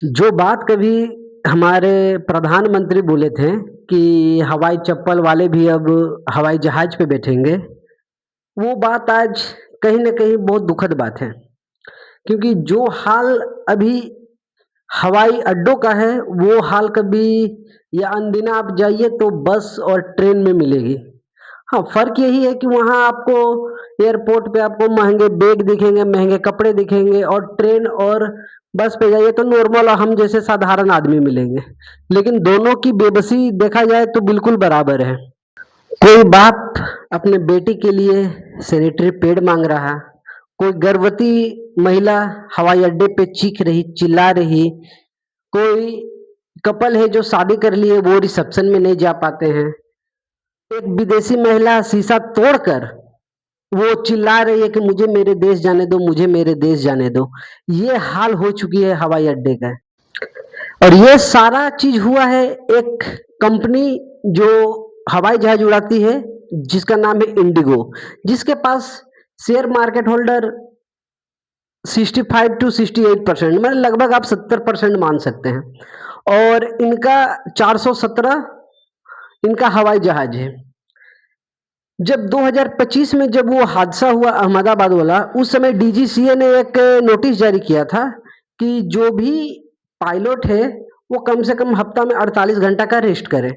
जो बात कभी हमारे प्रधानमंत्री बोले थे कि हवाई चप्पल वाले भी अब हवाई जहाज पे बैठेंगे, वो बात आज कहीं न कहीं बहुत दुखद बात है। क्योंकि जो हाल अभी हवाई अड्डों का है, वो हाल कभी या अनदिना आप जाइए तो बस और ट्रेन में मिलेगी। हाँ, फ़र्क यही है कि वहाँ आपको एयरपोर्ट पे आपको महँगे बैग दिखेंगे, महँगे कपड़े दिखेंगे और ट्रेन और बस पे जाइए तो नॉर्मल हम जैसे साधारण आदमी मिलेंगे। लेकिन दोनों की बेबसी देखा जाए तो बिल्कुल बराबर है। कोई बाप अपने बेटी के लिए सैनिटरी पैड माँग रहा, कोई गर्भवती महिला हवाई अड्डे पे चीख रही, चिल्ला रही, कोई कपल है जो शादी कर लिए वो रिसेप्शन में नहीं जा पाते हैं। एक विदेशी महिला शीशा तोड़कर वो चिल्ला रही है कि मुझे मेरे देश जाने दो, मुझे मेरे देश जाने दो। ये हाल हो चुकी है हवाई अड्डे का। और ये सारा चीज़ हुआ है एक कंपनी जो हवाई जहाज उड़ाती है, जिसका नाम है इंडिगो, जिसके पास शेयर मार्केट होल्डर 65 टू 68% मतलब लगभग आप 70% मान सकते हैं। और इनका 417 इनका हवाई जहाज है। जब 2025 में जब वो हादसा हुआ अहमदाबाद वाला, उस समय डीजीसीए ने एक नोटिस जारी किया था कि जो भी पायलट है, वो कम से कम हफ्ता में 48 घंटा का रेस्ट करे।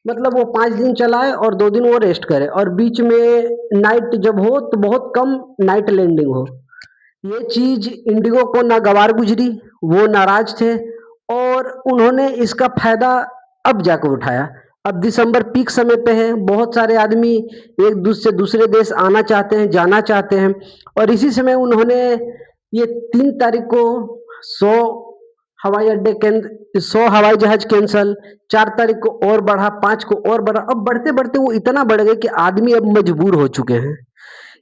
मतलब वो 5 दिन चलाए और 2 दिन वो रेस्ट करे और बीच में नाइट जब हो तो बहुत कम नाइट लैंडिंग हो। ये चीज़ इंडिगो को नागवार गुजरी, वो नाराज़ थे और उन्होंने इसका फ़ायदा अब जाकर उठाया। अब दिसंबर पीक समय पे है, बहुत सारे आदमी एक दूसरे दूसरे देश आना चाहते हैं, जाना चाहते हैं और इसी समय उन्होंने ये 3 तारीख को 100 हवाई अड्डे 100 हवाई जहाज कैंसल, 4 तारीख को और बढ़ा, 5 को और बढ़ा, अब बढ़ते-बढ़ते वो इतना बढ़ गए कि आदमी अब मजबूर हो चुके हैं।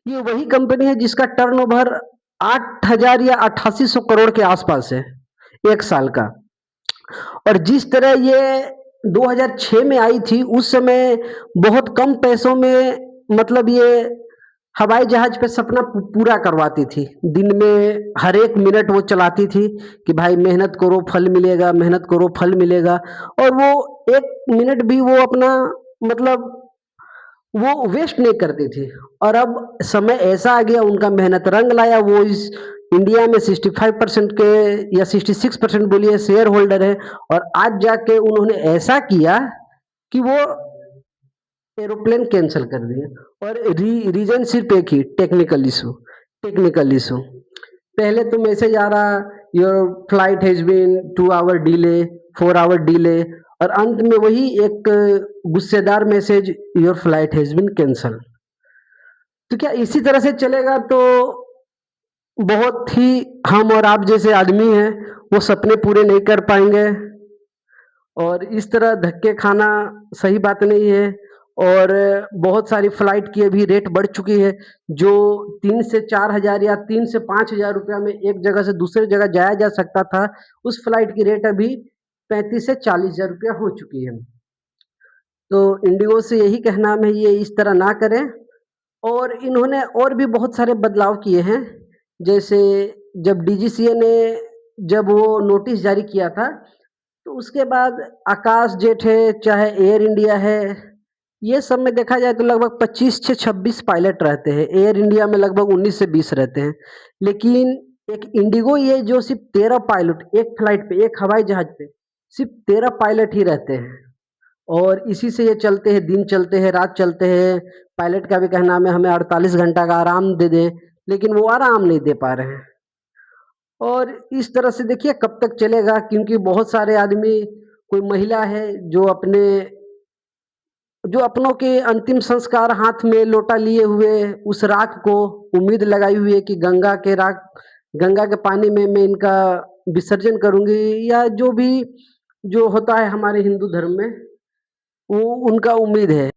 ये वही कंपनी है जिसका टर्नओवर 8,000 या 8800 करोड़ के आसपास है, 1 साल का। और जिस तरह ये 2006 में आई थी, उस समय बहुत कम पैसों में मतलब ये हवाई जहाज पे सपना पूरा करवाती थी। दिन में हर एक मिनट वो चलाती थी कि भाई मेहनत करो फल मिलेगा, मेहनत करो फल मिलेगा और वो 1 मिनट भी वो अपना मतलब वो वेस्ट नहीं करती थी। और अब समय ऐसा आ गया उनका मेहनत रंग लाया, वो इस इंडिया में 65% के या 66% बोलिए शेयर होल्डर है और आज जाके उन्होंने ऐसा किया कि वो एरोप्लेन कैंसल कर दिए और रीजन सिर्फ एक ही टेक्निकल इशू। पहले तो मैसेज आ रहा your flight has been 2 hour delay, 4 hour delay और अंत में वही एक गुस्सेदार message your flight has been cancel. तो क्या इसी तरह से चलेगा तो बहुत ही हम और आप जैसे आदमी हैं वो सपने पूरे नहीं कर पाएँगे और इस तरह धक्के खाना सही बात नहीं है और बहुत सारी फ्लाइट की अभी रेट बढ़ चुकी है, जो 3 से 4,000 या 3 से 5,000 रुपया में एक जगह से दूसरी जगह जाया जा सकता था, उस फ्लाइट की रेट अभी 35 से 40,000 रुपया हो चुकी है। तो इंडिगो से यही कहना है ये इस तरह ना करें और इन्होंने और भी बहुत सारे बदलाव किए हैं। जैसे जब डीजीसीए ने जब वो नोटिस जारी किया था, तो उसके बाद आकाश जेट है, चाहे एयर इंडिया है, ये सब में देखा जाए तो लगभग 25 से 26 पायलट रहते हैं। एयर इंडिया में लगभग 19 से 20 रहते हैं। लेकिन एक इंडिगो ये जो सिर्फ़ 13 पायलट एक फ्लाइट पे, एक हवाई जहाज पे सिर्फ़ 13 पायलट ही रहते हैं। और इसी से ये चलते हैं, दिन चलते हैं, रात चलते हैं। पायलट का भी कहना है हमें 48 घंटा का आराम दे दें, लेकिन वो आराम नहीं दे पा रहे हैं। और इस तरह से देखिए कब तक चलेगा क्योंकि बहुत सारे आदमी कोई महिला है जो अपनों के अंतिम संस्कार हाथ में लोटा लिए हुए उस राख को उम्मीद लगाई हुई है कि गंगा के पानी में मैं इनका विसर्जन करूँगी या जो भी जो होता है हमारे हिंदू धर्म में, वो उनका उम्मीद है।